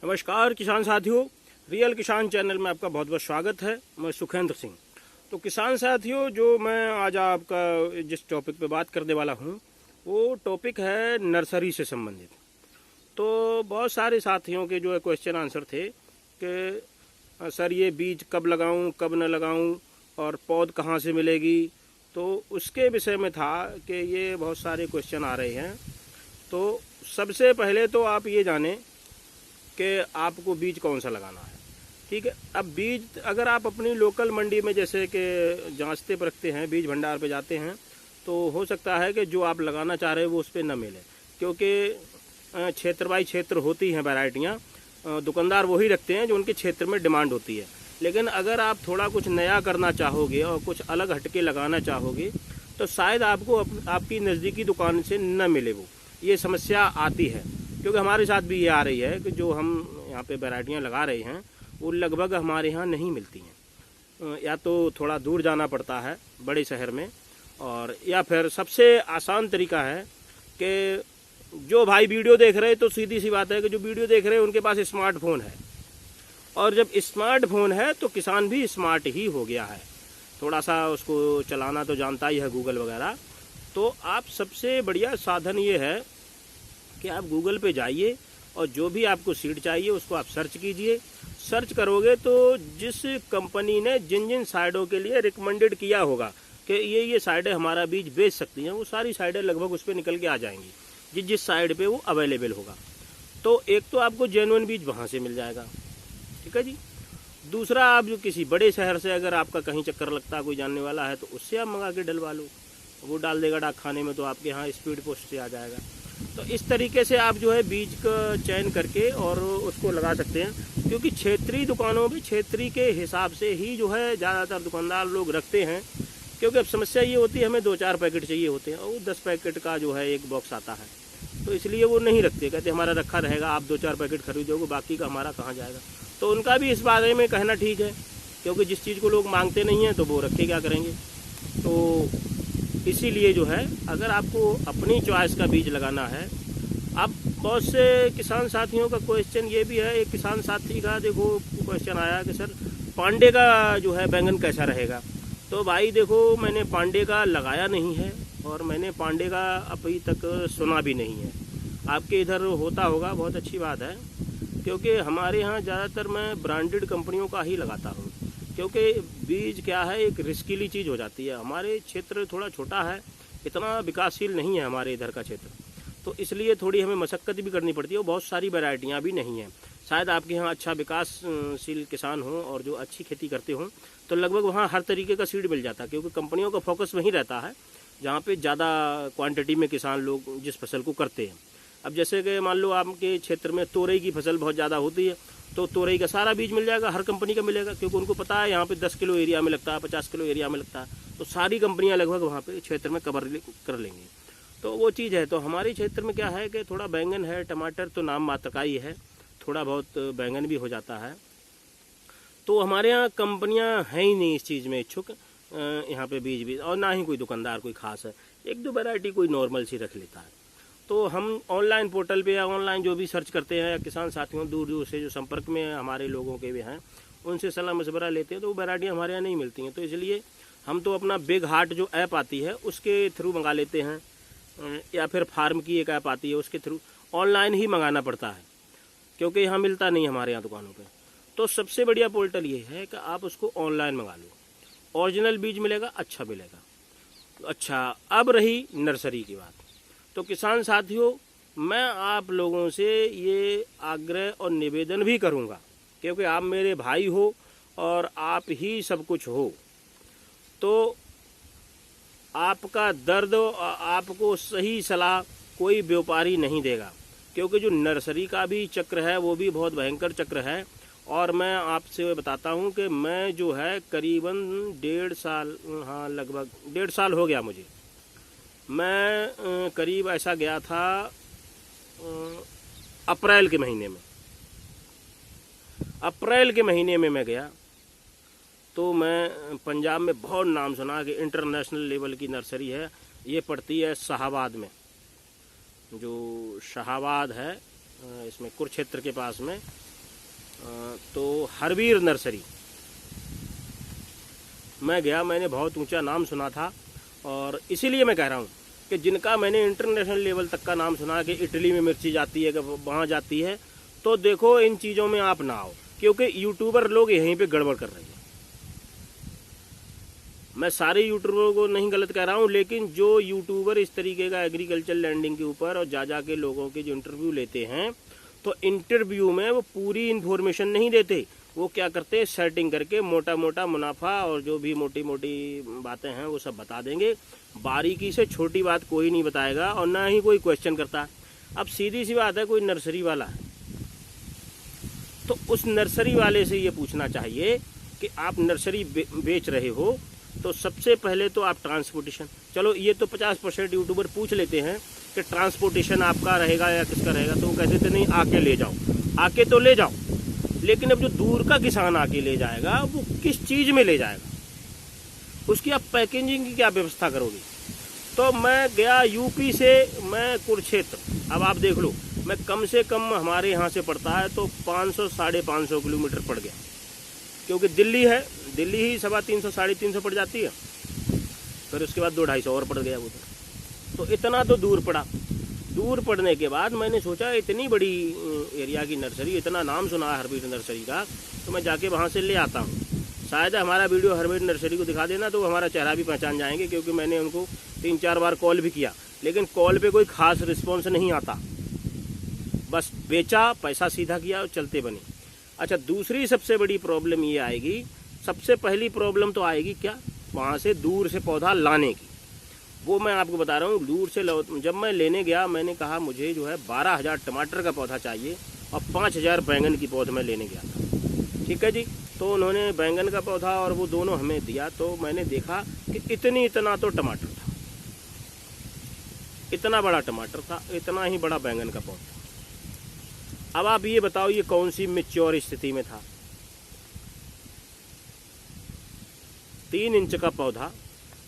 नमस्कार किसान साथियों, रियल किसान चैनल में आपका बहुत बहुत स्वागत है। मैं सुखेंद्र सिंह। तो किसान साथियों, जो मैं आज आपका जिस टॉपिक पे बात करने वाला हूँ वो टॉपिक है नर्सरी से संबंधित। तो बहुत सारे साथियों के जो है क्वेश्चन आंसर थे कि सर ये बीज कब लगाऊं, कब न लगाऊं और पौध कहाँ से मिलेगी। तो उसके विषय में था कि ये बहुत सारे क्वेश्चन आ रहे हैं। तो सबसे पहले तो आप ये जानें कि आपको बीज कौन सा लगाना है। ठीक है, अब बीज अगर आप अपनी लोकल मंडी में जैसे कि जांचते परखते हैं, बीज भंडार पे जाते हैं, तो हो सकता है कि जो आप लगाना चाह रहे हैं वो उस पर न मिले, क्योंकि क्षेत्र बाई क्षेत्र होती हैं वैरायटियाँ। दुकानदार वही रखते हैं जो उनके क्षेत्र में डिमांड होती है। लेकिन अगर आप थोड़ा कुछ नया करना चाहोगे और कुछ अलग हटके लगाना चाहोगे तो शायद आपको आपकी नज़दीकी दुकान से न मिले वो। ये समस्या आती है, क्योंकि हमारे साथ भी ये आ रही है कि जो हम यहाँ पे वैरायटियाँ लगा रहे हैं वो लगभग हमारे यहाँ नहीं मिलती हैं। या तो थोड़ा दूर जाना पड़ता है बड़े शहर में, और या फिर सबसे आसान तरीका है कि जो भाई वीडियो देख रहे हैं, तो सीधी सी बात है कि जो वीडियो देख रहे हैं उनके पास स्मार्टफोन है, और जब स्मार्टफोन है तो किसान भी स्मार्ट ही हो गया है। थोड़ा सा उसको चलाना तो जानता ही है, गूगल वगैरह। तो आप सबसे बढ़िया साधन ये है कि आप गूगल पे जाइए और जो भी आपको सीड चाहिए उसको आप सर्च कीजिए। सर्च करोगे तो जिस कंपनी ने जिन जिन साइडों के लिए रिकमेंडेड किया होगा कि ये साइडें हमारा बीज बेच सकती हैं, वो सारी साइडें लगभग उस पर निकल के आ जाएंगी जिस साइड पे वो अवेलेबल होगा। तो एक तो आपको जेन्युइन बीज वहाँ से मिल जाएगा। ठीक है जी। दूसरा, आप जो किसी बड़े शहर से अगर आपका कहीं चक्कर लगता है, कोई जानने वाला है, तो उससे आप मंगा के डलवा लो, वो डाल देगा डाक खाने में, तो आपके यहाँ स्पीड पोस्ट से आ जाएगा। तो इस तरीके से आप जो है बीज का चयन करके और उसको लगा सकते हैं, क्योंकि क्षेत्रीय दुकानों में क्षेत्रीय के हिसाब से ही जो है ज़्यादातर दुकानदार लोग रखते हैं। क्योंकि अब समस्या ये होती है, हमें 2-4 पैकेट चाहिए होते हैं और वो 10 पैकेट का जो है एक बॉक्स आता है, तो इसलिए वो नहीं रखते। कहते हमारा रखा रहेगा, आप 2-4 पैकेट खरीदोगे, बाकी का हमारा कहाँ जाएगा। तो उनका भी इस बारे में कहना ठीक है, क्योंकि जिस चीज़ को लोग मांगते नहीं हैं तो वो रखे क्या करेंगे। तो इसीलिए जो है अगर आपको अपनी चॉइस का बीज लगाना है, अब बहुत से किसान साथियों का क्वेश्चन ये भी है। एक किसान साथी का देखो क्वेश्चन आया कि सर पांडे का जो है बैंगन कैसा रहेगा। तो भाई देखो, मैंने पांडे का लगाया नहीं है और मैंने पांडे का अभी तक सुना भी नहीं है। आपके इधर होता होगा, बहुत अच्छी बात है, क्योंकि हमारे यहाँ ज़्यादातर मैं ब्रांडेड कंपनियों का ही लगाता हूँ। क्योंकि बीज क्या है, एक रिस्कीली चीज़ हो जाती है। हमारे क्षेत्र थोड़ा छोटा है, इतना विकासशील नहीं है हमारे इधर का क्षेत्र, तो इसलिए थोड़ी हमें मशक्क़त भी करनी पड़ती है और बहुत सारी वैरायटियाँ भी नहीं हैं। शायद आपके यहाँ अच्छा विकासशील किसान हो और जो अच्छी खेती करते हों, तो लगभग वहाँ हर तरीके का सीड मिल जाता है, क्योंकि कंपनियों का फोकस वहीं रहता है जहाँ पे ज़्यादा क्वांटिटी में किसान लोग जिस फसल को करते हैं। अब जैसे कि मान लो आपके क्षेत्र में तोरई की फसल बहुत ज़्यादा होती है, तो तोरई का सारा बीज मिल जाएगा, हर कंपनी का मिलेगा, क्योंकि उनको पता है यहाँ पे 10 किलो एरिया में लगता है, 50 किलो एरिया में लगता है, तो सारी कंपनियाँ लगभग वहाँ पे क्षेत्र में कवर कर लेंगी। तो वो चीज़ है। तो हमारे क्षेत्र में क्या है कि थोड़ा बैंगन है, टमाटर तो नाम मात्र का ही है, थोड़ा बहुत बैंगन भी हो जाता है। तो हमारे यहाँ कंपनियाँ हैं ही नहीं इस चीज़ में इच्छुक, यहाँ पे बीज भी, और ना ही कोई दुकानदार कोई खास है। 1-2 वैरायटी कोई नॉर्मल सी रख लेता है। तो हम ऑनलाइन पोर्टल पे या ऑनलाइन जो भी सर्च करते हैं, या किसान साथियों दूर दूर से जो संपर्क में हमारे लोगों के भी हैं, उनसे सलाह मशवरा लेते हैं, तो वो वैरायटियाँ हमारे यहाँ नहीं मिलती हैं। तो इसलिए हम तो अपना बिग हार्ट जो ऐप आती है उसके थ्रू मंगा लेते हैं, या फिर फार्म की एक ऐप आती है उसके थ्रू ऑनलाइन ही मंगाना पड़ता है, क्योंकि यहाँ मिलता नहीं हमारे यहाँ दुकानों पे। तो सबसे बढ़िया पोर्टल ये है कि आप उसको ऑनलाइन मंगा लो, ओरिजिनल बीज मिलेगा, अच्छा मिलेगा। अच्छा, अब रही नर्सरी की बात। तो किसान साथियों, मैं आप लोगों से ये आग्रह और निवेदन भी करूँगा, क्योंकि आप मेरे भाई हो और आप ही सब कुछ हो, तो आपका दर्द और आपको सही सलाह कोई व्यापारी नहीं देगा, क्योंकि जो नर्सरी का भी चक्र है वो भी बहुत भयंकर चक्र है। और मैं आपसे बताता हूँ कि मैं जो है करीबन 1.5 साल, हाँ लगभग 1.5 साल हो गया मुझे। मैं करीब ऐसा गया था अप्रैल के महीने में मैं गया। तो मैं पंजाब में बहुत नाम सुना कि इंटरनेशनल लेवल की नर्सरी है, ये पड़ती है शाहाबाद में, जो शाहाबाद है इसमें कुरुक्षेत्र के पास में, तो हरवीर नर्सरी मैं गया, मैंने बहुत ऊंचा नाम सुना था, और इसीलिए मैं कह रहा हूँ कि जिनका मैंने इंटरनेशनल लेवल तक का नाम सुना कि इटली में मिर्ची जाती है, कि वहाँ जाती है, तो देखो इन चीज़ों में आप ना आओ, क्योंकि यूट्यूबर लोग यहीं पे गड़बड़ कर रहे हैं। मैं सारे यूट्यूबरों को नहीं गलत कह रहा हूँ, लेकिन जो यूट्यूबर इस तरीके का एग्रीकल्चर लैंडिंग के ऊपर और जा के लोगों के जो इंटरव्यू लेते हैं, तो इंटरव्यू में वो पूरी इन्फॉर्मेशन नहीं देते। वो क्या करते हैं, सेटिंग करके मोटा मोटा मुनाफा और जो भी मोटी मोटी बातें हैं वो सब बता देंगे। बारीकी से छोटी बात कोई नहीं बताएगा, और ना ही कोई क्वेश्चन करता। अब सीधी सी बात है, कोई नर्सरी वाला है तो उस नर्सरी वाले से ये पूछना चाहिए कि आप नर्सरी बेच रहे हो, तो सबसे पहले तो आप ट्रांसपोर्टेशन, चलो ये तो 50% यूट्यूबर पूछ लेते हैं कि ट्रांसपोर्टेशन आपका रहेगा या किसका रहेगा, तो वो कहते थे नहीं आके ले जाओ, आके तो ले जाओ, लेकिन अब जो दूर का किसान आके ले जाएगा वो किस चीज़ में ले जाएगा, उसकी आप पैकेजिंग की क्या व्यवस्था करोगे। तो मैं गया यूपी से, मैं कुरुक्षेत्र, अब आप देख लो, मैं कम से कम हमारे यहाँ से पड़ता है तो 500 साढ़े 500 किलोमीटर पड़ गया, क्योंकि दिल्ली है, दिल्ली ही 350 साढ़े 300 पड़ जाती है, फिर उसके बाद 200-250 और पड़ गया वो, तो इतना तो दूर पड़ा। दूर पड़ने के बाद मैंने सोचा इतनी बड़ी एरिया की नर्सरी, इतना नाम सुना है हरवीर नर्सरी का, तो मैं जाके वहाँ से ले आता हूँ। शायद हमारा वीडियो हरवीर नर्सरी को दिखा देना तो हमारा चेहरा भी पहचान जाएंगे, क्योंकि मैंने उनको 3-4 बार कॉल भी किया, लेकिन कॉल पे कोई खास रिस्पॉन्स नहीं आता, बस बेचा, पैसा सीधा किया और चलते बने। अच्छा, दूसरी सबसे बड़ी प्रॉब्लम ये आएगी, सबसे पहली प्रॉब्लम तो आएगी क्या, वहाँ से दूर से पौधा लाने की। वो मैं आपको बता रहा हूँ, दूर से जब मैं लेने गया, मैंने कहा मुझे जो है 12,000 टमाटर का पौधा चाहिए और 5,000 बैंगन की पौध मैं लेने गया था। ठीक है जी, तो उन्होंने बैंगन का पौधा और वो दोनों हमें दिया, तो मैंने देखा कि इतना तो टमाटर था, इतना बड़ा टमाटर था, इतना ही बड़ा बैंगन का पौधा। अब आप ये बताओ ये कौन सी मैच्योर स्थिति में था। 3 इंच का पौधा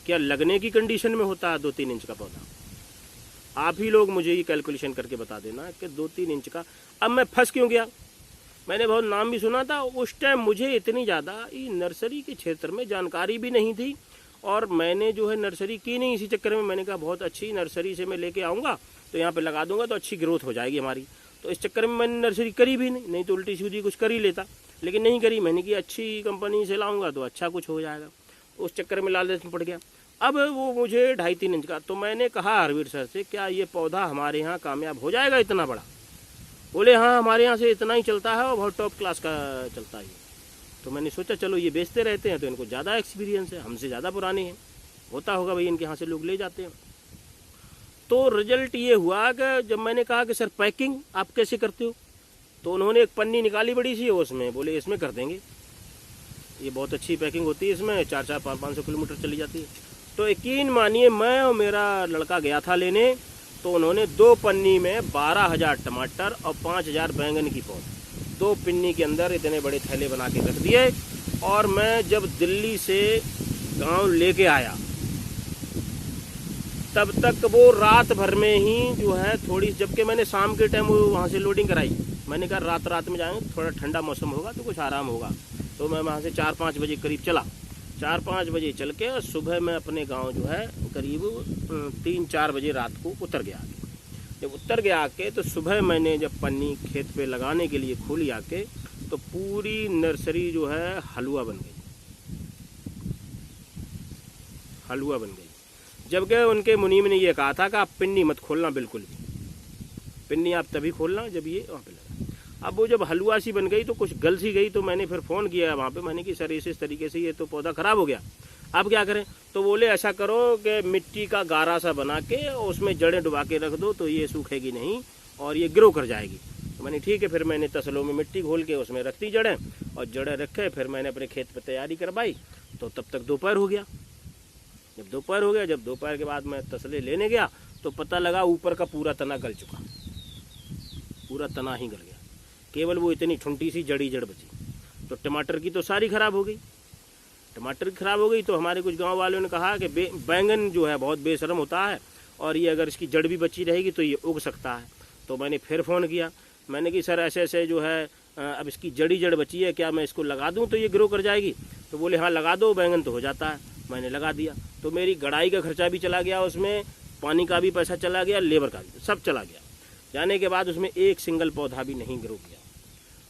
क्या लगने की कंडीशन में होता है? 2-3 इंच का पौधा, आप ही लोग मुझे ये कैलकुलेशन करके बता देना कि 2-3 इंच का। अब मैं फंस क्यों गया, मैंने बहुत नाम भी सुना था उस टाइम, मुझे इतनी ज़्यादा नर्सरी के क्षेत्र में जानकारी भी नहीं थी, और मैंने जो है नर्सरी की नहीं। इसी चक्कर में मैंने कहा बहुत अच्छी नर्सरी से मैं लेके आऊँगा तो यहाँ पे लगा दूंगा तो अच्छी ग्रोथ हो जाएगी हमारी, तो इस चक्कर में मैंने नर्सरी करी भी नहीं तो उल्टी सीधी कुछ कर ही लेता, लेकिन नहीं करी। मैंने कि अच्छी कंपनी से लाऊंगा तो अच्छा कुछ हो जाएगा, उस चक्कर में लालच में पड़ गया। अब वो मुझे 2.5-3 इंच का, तो मैंने कहा हरवीर सर से क्या ये पौधा हमारे यहाँ कामयाब हो जाएगा इतना बड़ा? बोले हाँ हमारे यहाँ से इतना ही चलता है और बहुत टॉप क्लास का चलता है। तो मैंने सोचा चलो ये बेचते रहते हैं तो इनको ज़्यादा एक्सपीरियंस है, हमसे ज़्यादा पुराने हैं, होता होगा भाई इनके यहाँ से लोग ले जाते हैं। तो रिजल्ट ये हुआ कि जब मैंने कहा कि सर पैकिंग आप कैसे करते हो, तो उन्होंने एक पन्नी निकाली बड़ी सी, उसमें बोले इसमें कर देंगे, ये बहुत अच्छी पैकिंग होती है, इसमें 400-500 किलोमीटर चली जाती है। तो यकीन मानिए मैं और मेरा लड़का गया था लेने, तो उन्होंने 2 पन्नी में 12,000 टमाटर और 5,000 बैंगन की पौध 2 पन्नी के अंदर इतने बड़े थैले बना के रख दिए। और मैं जब दिल्ली से गांव लेके आया तब तक वो रात भर में ही जो है थोड़ी, जबकि मैंने शाम के टाइम वहाँ से लोडिंग कराई, मैंने कहा रात में जाएंगे थोड़ा ठंडा मौसम होगा तो कुछ आराम होगा। तो मैं वहाँ से 4-5 बजे करीब चला, 4-5 बजे चल के और सुबह मैं अपने गांव जो है करीब 3-4 बजे रात को उतर गया। जब उतर गया आके तो सुबह मैंने जब पन्नी खेत पे लगाने के लिए खोली आके, तो पूरी नर्सरी जो है हलवा बन गई, हलवा बन गई। जबकि उनके मुनीम ने ये कहा था कि आप पिन्नी मत खोलना, बिल्कुल भी पिन्नी आप तभी खोलना जब ये वहाँ पे लगा। अब वो जब हलवा सी बन गई तो कुछ गल सी गई, तो मैंने फिर फ़ोन किया वहाँ पे, मैंने कि सर इस तरीके से ये तो पौधा ख़राब हो गया, अब क्या करें? तो बोले ऐसा करो कि मिट्टी का गारा सा बना के उसमें जड़ें डुबा के रख दो तो ये सूखेगी नहीं और ये ग्रो कर जाएगी। तो मैंने ठीक है, फिर मैंने तसलों में मिट्टी घोल के उसमें रख दी जड़ें, और जड़ें रखे फिर मैंने अपने खेत पर तैयारी करवाई। तो तब तक दोपहर हो गया। जब दोपहर के बाद मैं तसले लेने गया तो पता लगा ऊपर का पूरा तना गल चुका, पूरा तना ही गल गया, केवल वो इतनी ठुंटी सी जड़ बची। तो टमाटर की तो सारी खराब हो गई, टमाटर की खराब हो गई। तो हमारे कुछ गांव वालों ने कहा कि बैंगन जो है बहुत बेशरम होता है और ये अगर इसकी जड़ भी बची रहेगी तो ये उग सकता है। तो मैंने फिर फ़ोन किया, मैंने कि सर ऐसे ऐसे जो है अब इसकी जड़ बची है, क्या मैं इसको लगा दूं तो ये ग्रो कर जाएगी? तो बोले हाँ लगा दो, बैंगन तो हो जाता है। मैंने लगा दिया, तो मेरी गड़ाई का खर्चा भी चला गया, उसमें पानी का भी पैसा चला गया, लेबर का भी, सब चला गया। जाने के बाद उसमें एक सिंगल पौधा भी नहीं ग्रो किया।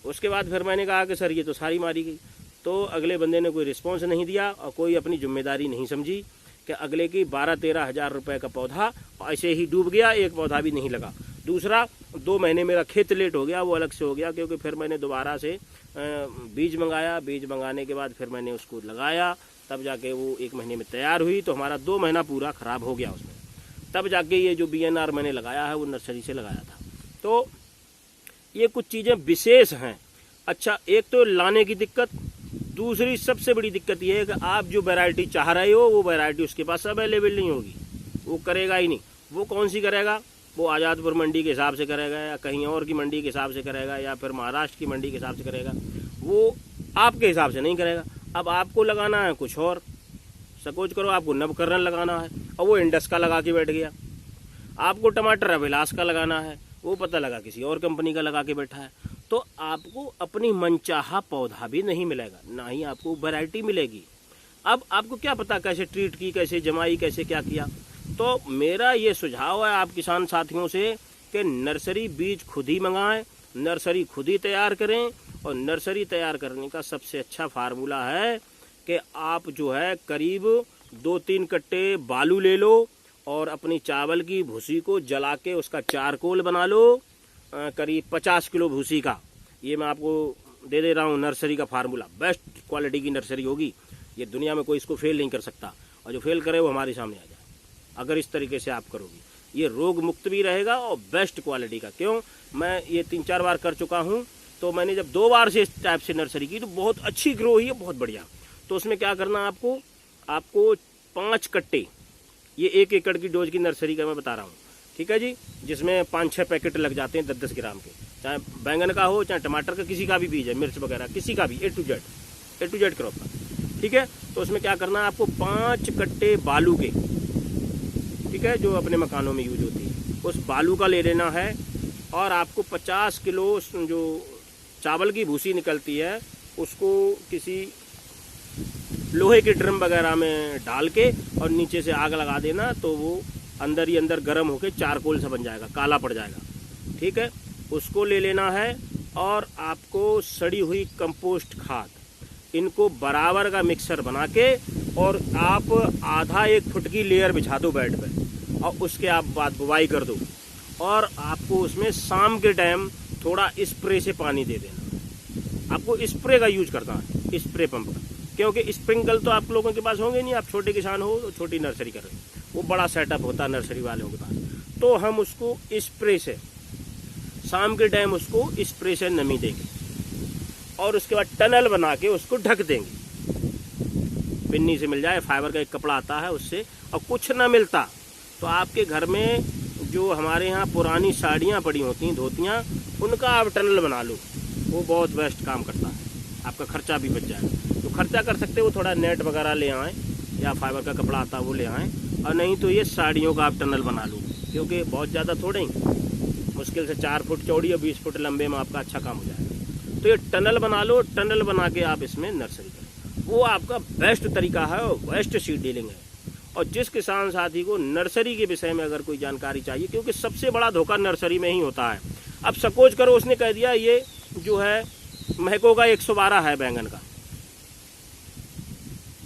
उसके बाद फिर मैंने कहा कि सर ये तो सारी मारी गई। तो अगले बंदे ने कोई रिस्पॉन्स नहीं दिया और कोई अपनी जिम्मेदारी नहीं समझी कि अगले की 12-13 हज़ार रुपये का पौधा ऐसे ही डूब गया, एक पौधा भी नहीं लगा। दूसरा 2 महीने मेरा खेत लेट हो गया, वो अलग से हो गया, क्योंकि फिर मैंने दोबारा से बीज मंगाया। बीज मंगाने के बाद फिर मैंने उसको लगाया, तब जाके वो 1 महीने में तैयार हुई। तो हमारा 2 महीना पूरा ख़राब हो गया उसमें। तब जाके ये जो BNR मैंने लगाया है वो नर्सरी से लगाया था। तो ये कुछ चीज़ें विशेष हैं। अच्छा, एक तो लाने की दिक्कत, दूसरी सबसे बड़ी दिक्कत ये है कि आप जो वैरायटी चाह रहे हो वो वैरायटी उसके पास अवेलेबल नहीं होगी, वो करेगा ही नहीं। वो कौन सी करेगा? वो आज़ादपुर मंडी के हिसाब से करेगा, या कहीं और की मंडी के हिसाब से करेगा, या फिर महाराष्ट्र की मंडी के हिसाब से करेगा। वो आपके हिसाब से नहीं करेगा। अब आपको लगाना है कुछ और, सपोज करो आपको नवकरण लगाना है और वो इंडस का लगा के बैठ गया। आपको टमाटर अभिलाष का लगाना है, वो पता लगा किसी और कंपनी का लगा के बैठा है। तो आपको अपनी मनचाहा पौधा भी नहीं मिलेगा, ना ही आपको वैरायटी मिलेगी। अब आपको क्या पता कैसे ट्रीट की, कैसे जमाई, कैसे क्या किया। तो मेरा ये सुझाव है आप किसान साथियों से कि नर्सरी बीज खुद ही मंगाएं, नर्सरी खुद ही तैयार करें। और नर्सरी तैयार करने का सबसे अच्छा फार्मूला है कि आप जो है करीब 2-3 कट्टे बालू ले लो और अपनी चावल की भूसी को जला के उसका चारकोल बना लो, करीब 50 किलो भूसी का। ये मैं आपको दे दे रहा हूँ नर्सरी का फार्मूला। बेस्ट क्वालिटी की नर्सरी होगी, ये दुनिया में कोई इसको फेल नहीं कर सकता, और जो फेल करे वो हमारे सामने आ जाए। अगर इस तरीके से आप करोगे ये रोग मुक्त भी रहेगा और बेस्ट क्वालिटी का। क्यों, मैं ये 3-4 बार कर चुका हूँ। तो मैंने जब 2 बार से इस टाइप से नर्सरी की तो बहुत अच्छी ग्रो हुई है, बहुत बढ़िया। तो उसमें क्या करना है आपको 5 कट्टे, ये 1 एकड़ की डोज की नर्सरी का मैं बता रहा हूँ, ठीक है जी, जिसमें 5-6 पैकेट लग जाते हैं 10-10 ग्राम के। चाहे बैंगन का हो, चाहे टमाटर का, किसी का भी बीज है, मिर्च वगैरह किसी का भी, ए टू जेड क्रॉप का, ठीक है। तो उसमें क्या करना है आपको 5 कट्टे बालू के, ठीक है, जो अपने मकानों में यूज होती है, उस बालू का ले लेना है। और आपको 50 किलो जो चावल की भूसी निकलती है उसको किसी लोहे के ड्रम वगैरह में डाल के और नीचे से आग लगा देना, तो वो अंदर ही अंदर गर्म होकर चारकोल सा बन जाएगा, काला पड़ जाएगा, ठीक है। उसको ले लेना है। और आपको सड़ी हुई कंपोस्ट खाद, इनको बराबर का मिक्सर बना के और आप आधा 1 फुट की लेयर बिछा दो बेड पे, और उसके आप बाद बुवाई कर दो। और आपको उसमें शाम के टाइम थोड़ा स्प्रे से पानी दे देना। आपको स्प्रे का यूज करना है, स्प्रे पंप का, क्योंकि स्प्रिंकल तो आप लोगों के पास होंगे नहीं, आप छोटे किसान हो तो छोटी नर्सरी कर रहे हो, वो बड़ा सेटअप होता है नर्सरी वालों के पास। तो हम उसको स्प्रे से शाम के टाइम उसको स्प्रे से नमी देंगे और उसके बाद टनल बना के उसको ढक देंगे। पिन्नी से मिल जाए, फाइबर का एक कपड़ा आता है उससे, और कुछ ना मिलता तो आपके घर में जो हमारे यहाँ पुरानी साड़ियाँ पड़ी होती हैं, धोतियाँ, उनका आप टनल बना लो, वो बहुत बेस्ट काम करता है। आपका खर्चा भी बच जाएगा। तो खर्चा कर सकते हो, थोड़ा नेट वगैरह ले आएँ या फाइबर का कपड़ा आता है वो ले आएँ, और नहीं तो ये साड़ियों का आप टनल बना लो, क्योंकि बहुत ज़्यादा थोड़े ही, मुश्किल से 4 फुट चौड़ी और 20 फुट लंबे में आपका अच्छा काम हो जाएगा। तो ये टनल बना लो, टनल बना के आप इसमें नर्सरी करें, वो आपका बेस्ट तरीका है और बेस्ट सीड डीलिंग है। और जिस किसान साथी को नर्सरी के विषय में अगर कोई जानकारी चाहिए, क्योंकि सबसे बड़ा धोखा नर्सरी में ही होता है। अब सपोज करो उसने कह दिया ये जो है महको का 112 है बैंगन का,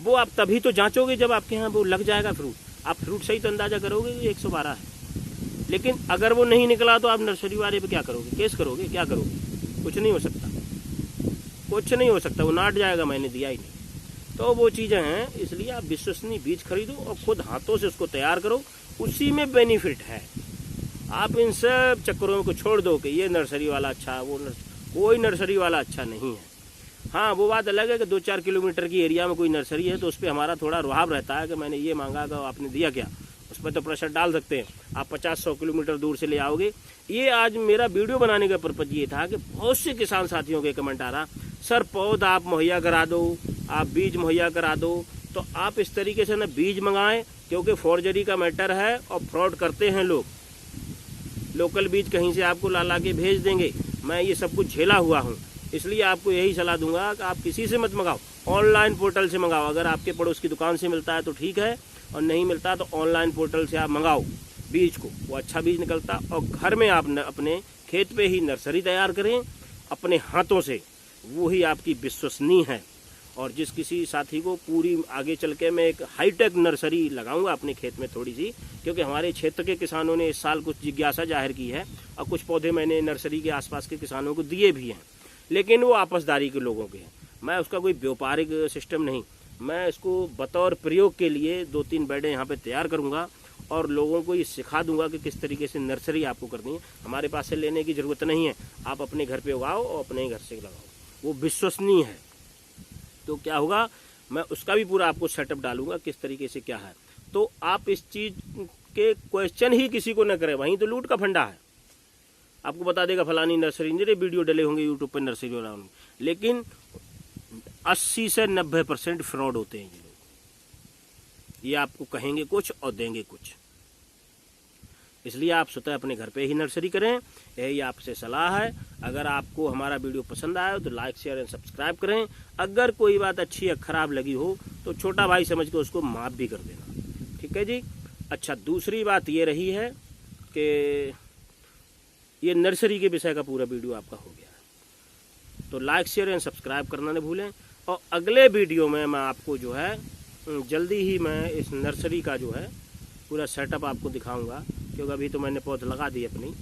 वो आप तभी तो जांचोगे जब आपके यहाँ वो लग जाएगा फ्रूट, आप फ्रूट सही तो अंदाजा करोगे कि 112 है। लेकिन अगर वो नहीं निकला तो आप नर्सरी वाले पे क्या करोगे, केस करोगे, क्या करोगे? कुछ नहीं हो सकता, कुछ नहीं हो सकता, वो नाट जाएगा, मैंने दिया ही नहीं। तो वो चीज़ें हैं, इसलिए आप विश्वसनीय बीज खरीदो और खुद हाथों से उसको तैयार करो, उसी में बेनिफिट है। आप इन सब चक्करों को छोड़ दो कि ये नर्सरी वाला अच्छा है, कोई नर्सरी वाला अच्छा नहीं है। हाँ, वो बात अलग है कि 2-4 किलोमीटर की एरिया में कोई नर्सरी है तो उस पर हमारा थोड़ा रुहाब रहता है कि मैंने ये मांगा तो आपने दिया क्या, उस पर तो प्रेशर डाल सकते हैं। आप 50-100 किलोमीटर दूर से ले आओगे। ये आज मेरा वीडियो बनाने का पर्पज ये था कि बहुत से किसान साथियों के कमेंट आ रहा, सर पौधा आप मुहैया करा दो, आप बीज मुहैया करा दो। तो आप इस तरीके से ना बीज मंगाएं, क्योंकि फॉर्जरी का मैटर है और फ्रॉड करते हैं लोग। लोकल बीज कहीं से आपको ला के भेज देंगे। मैं ये सब कुछ झेला हुआ हूँ, इसलिए आपको यही सलाह दूंगा कि आप किसी से मत मंगाओ, ऑनलाइन पोर्टल से मंगाओ। अगर आपके पड़ोस की दुकान से मिलता है तो ठीक है, और नहीं मिलता तो ऑनलाइन पोर्टल से आप मंगाओ बीज को, वो अच्छा बीज निकलता। और घर में आप अपने खेत पे ही नर्सरी तैयार करें अपने हाथों से, वो ही आपकी विश्वसनीय है। और जिस किसी साथी को पूरी आगे चल के मैं एक हाईटेक नर्सरी लगाऊंगा अपने खेत में थोड़ी सी, क्योंकि हमारे क्षेत्र के किसानों ने इस साल कुछ जिज्ञासा जाहिर की है और कुछ पौधे मैंने नर्सरी के आसपास के किसानों को दिए भी हैं, लेकिन वो आपसदारी के लोगों के हैं। मैं उसका कोई व्यापारिक सिस्टम नहीं, मैं इसको बतौर प्रयोग के लिए 2-3 बेडें यहाँ पे तैयार करूँगा और लोगों को ये सिखा दूंगा कि किस तरीके से नर्सरी आपको करनी है। हमारे पास से लेने की ज़रूरत नहीं है, आप अपने घर पे उगाओ और अपने घर से लगाओ, वो विश्वसनीय है। तो क्या होगा, मैं उसका भी पूरा आपको सेटअप डालूंगा किस तरीके से क्या है। तो आप इस चीज़ के क्वेश्चन ही किसी को न करें, वहीं तो लूट का फंडा है। आपको बता देगा फलानी नर्सरी, मेरे वीडियो डले होंगे यूट्यूब पर नर्सरी वाला, लेकिन 80 से 90% फ्रॉड होते हैं ये लोग। ये आपको कहेंगे कुछ और देंगे कुछ। इसलिए आप स्वतः अपने घर पे ही नर्सरी करें, यही आपसे सलाह है। अगर आपको हमारा वीडियो पसंद आया तो लाइक शेयर एंड सब्सक्राइब करें। अगर कोई बात अच्छी या खराब लगी हो तो छोटा भाई समझ के उसको माफ़ भी कर देना, ठीक है जी। अच्छा, दूसरी बात ये रही है कि ये नर्सरी के विषय का पूरा वीडियो आपका हो गया है, तो लाइक शेयर एंड सब्सक्राइब करना न भूलें। और अगले वीडियो में मैं आपको जो है जल्दी ही मैं इस नर्सरी का जो है पूरा सेटअप आपको दिखाऊंगा, क्योंकि अभी तो मैंने पौध लगा दी अपनी,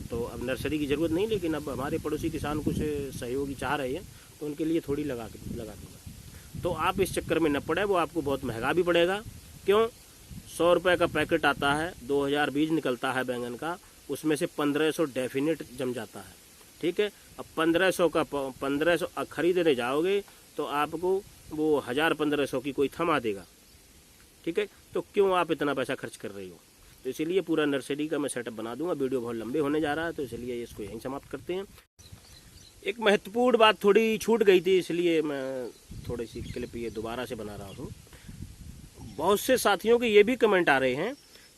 तो अब नर्सरी की ज़रूरत नहीं, लेकिन अब हमारे पड़ोसी किसान कुछ सहयोगी चाह रहे हैं तो उनके लिए थोड़ी लगा दूँगा। तो आप इस चक्कर में न पड़े, वो आपको बहुत महंगा भी पड़ेगा। क्यों? 100 रुपये का पैकेट आता है, 2000 बीज निकलता है बैंगन का, उसमें से 1500 डेफिनेट जम जाता है, ठीक है। अब 1500 खरीदने जाओगे तो आपको वो 1000-1500 की कोई थमा देगा, ठीक है। तो क्यों आप इतना पैसा खर्च कर रही हो? तो इसीलिए पूरा नर्सरी का मैं सेटअप बना दूंगा। वीडियो बहुत लंबे होने जा रहा है, तो इसलिए इसको यहीं समाप्त करते हैं। एक महत्वपूर्ण बात थोड़ी छूट गई थी, इसलिए मैं थोड़ी सी क्लिप ये दोबारा से बना रहा हूँ। बहुत से साथियों के ये भी कमेंट आ रहे हैं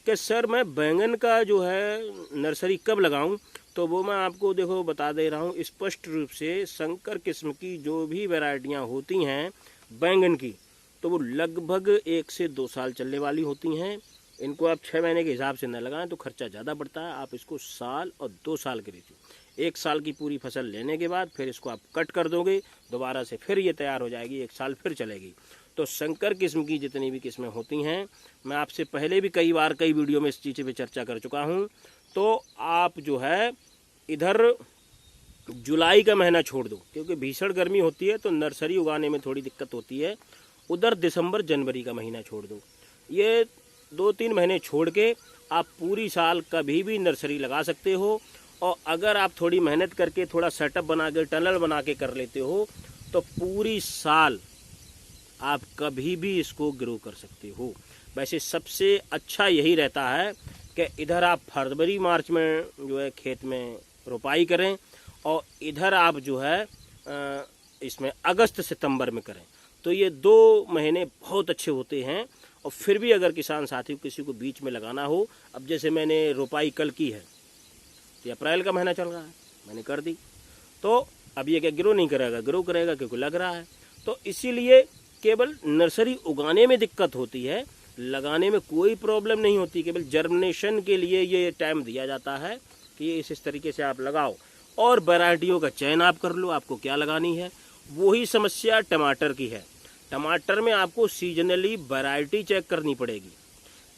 कि सर मैं बैंगन का जो है नर्सरी कब लगाऊं, तो वो मैं आपको देखो बता दे रहा हूँ स्पष्ट रूप से। संकर किस्म की जो भी वैरायटियाँ होती हैं बैंगन की, तो वो लगभग 1 से 2 साल चलने वाली होती हैं। इनको आप 6 महीने के हिसाब से न लगाएं तो खर्चा ज़्यादा पड़ता है। आप इसको साल और 2 साल के लीजिए। 1 साल की पूरी फसल लेने के बाद फिर इसको आप कट कर दोगे दोबारा से, फिर ये तैयार हो जाएगी, 1 साल फिर चलेगी। तो संकर किस्म की जितनी भी किस्में होती हैं, मैं आपसे पहले भी कई बार कई वीडियो में इस चीज़ पे चर्चा कर चुका हूँ। तो आप जो है इधर जुलाई का महीना छोड़ दो, क्योंकि भीषण गर्मी होती है तो नर्सरी उगाने में थोड़ी दिक्कत होती है। उधर दिसंबर जनवरी का महीना छोड़ दो। ये 2-3 महीने छोड़ के आप पूरी साल कभी भी नर्सरी लगा सकते हो। और अगर आप थोड़ी मेहनत करके थोड़ा सेटअप बना के टनल बना के कर लेते हो तो पूरी साल आप कभी भी इसको ग्रो कर सकते हो। वैसे सबसे अच्छा यही रहता है कि इधर आप फरवरी मार्च में जो है खेत में रोपाई करें, और इधर आप जो है इसमें अगस्त सितंबर में करें। तो ये 2 महीने बहुत अच्छे होते हैं। और फिर भी अगर किसान साथी किसी को बीच में लगाना हो, अब जैसे मैंने रोपाई कल की है, ये अप्रैल का महीना चल रहा है, मैंने कर दी, तो अब ये क्या ग्रो नहीं करेगा? ग्रो करेगा, क्योंकि लग रहा है। तो इसीलिए केवल नर्सरी उगाने में दिक्कत होती है, लगाने में कोई प्रॉब्लम नहीं होती। केवल जर्मिनेशन के लिए ये टाइम दिया जाता है कि इस तरीके से आप लगाओ और वैरायटियों का चयन आप कर लो, आपको क्या लगानी है। वही समस्या टमाटर की है। टमाटर में आपको सीजनली वैरायटी चेक करनी पड़ेगी,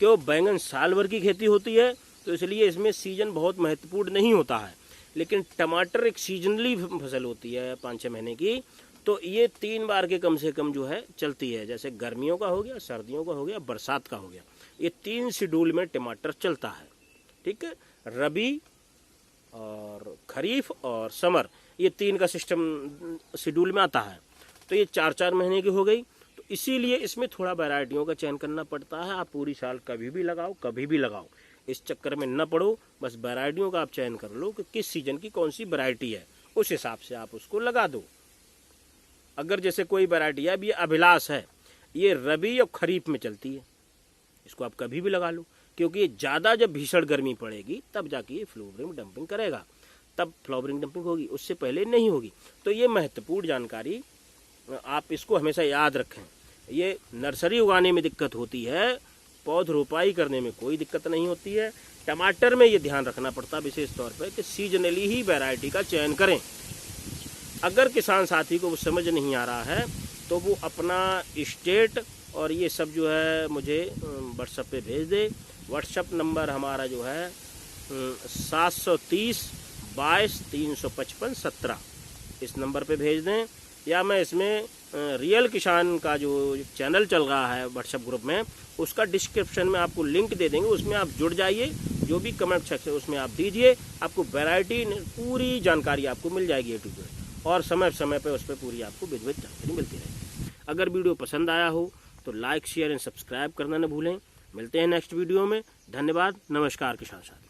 क्यों? बैंगन साल भर की खेती होती है, तो इसलिए इसमें सीजन बहुत महत्वपूर्ण नहीं होता है। लेकिन टमाटर एक सीजनली फसल होती है 5-6 महीने की, तो ये 3 बार के कम से कम जो है चलती है। जैसे गर्मियों का हो गया, सर्दियों का हो गया, बरसात का हो गया, ये 3 शेड्यूल में टमाटर चलता है, ठीक है। रबी और खरीफ और समर, ये 3 का सिस्टम शेड्यूल में आता है। तो ये 4-4 महीने की हो गई। तो इसीलिए इसमें थोड़ा वैरायटियों का चयन करना पड़ता है। आप पूरी साल कभी भी लगाओ, कभी भी लगाओ, इस चक्कर में न पड़ो। बस वैरायटियों का आप चयन कर लो कि किस सीजन की कौन सी वैरायटी है, उस हिसाब से आप उसको लगा दो। अगर जैसे कोई वैरायटी है, अब ये अभिलाष है, ये रबी और खरीफ में चलती है, इसको आप कभी भी लगा लो, क्योंकि ये ज़्यादा जब भीषण गर्मी पड़ेगी तब जाके ये फ्लोवरिंग डंपिंग करेगा। तब फ्लावरिंग डंपिंग होगी, उससे पहले नहीं होगी। तो ये महत्वपूर्ण जानकारी आप इसको हमेशा याद रखें। ये नर्सरी उगाने में दिक्कत होती है, पौध रोपाई करने में कोई दिक्कत नहीं होती है। टमाटर में ये ध्यान रखना पड़ता है विशेष तौर पर कि सीजनली ही वैरायटी का चयन करें। अगर किसान साथी को वो समझ नहीं आ रहा है तो वो अपना स्टेट और ये सब जो है मुझे व्हाट्सएप पे भेज दे। व्हाट्सएप नंबर हमारा जो है 730 22 355 17, इस नंबर पे भेज दें। या मैं इसमें रियल किसान का जो चैनल चल रहा है व्हाट्सएप ग्रुप में, उसका डिस्क्रिप्शन में आपको लिंक दे देंगे, उसमें आप जुड़ जाइए। जो भी कमेंट सेक्शन उसमें आप दीजिए, आपको वैरायटी पूरी जानकारी आपको मिल जाएगी A to Z, और समय समय पे उस पर पूरी आपको विधिवत जानकारी मिलती रहेगी। अगर वीडियो पसंद आया हो तो लाइक शेयर एंड सब्सक्राइब करना न भूलें। मिलते हैं नेक्स्ट वीडियो में। धन्यवाद। नमस्कार किसान साथी।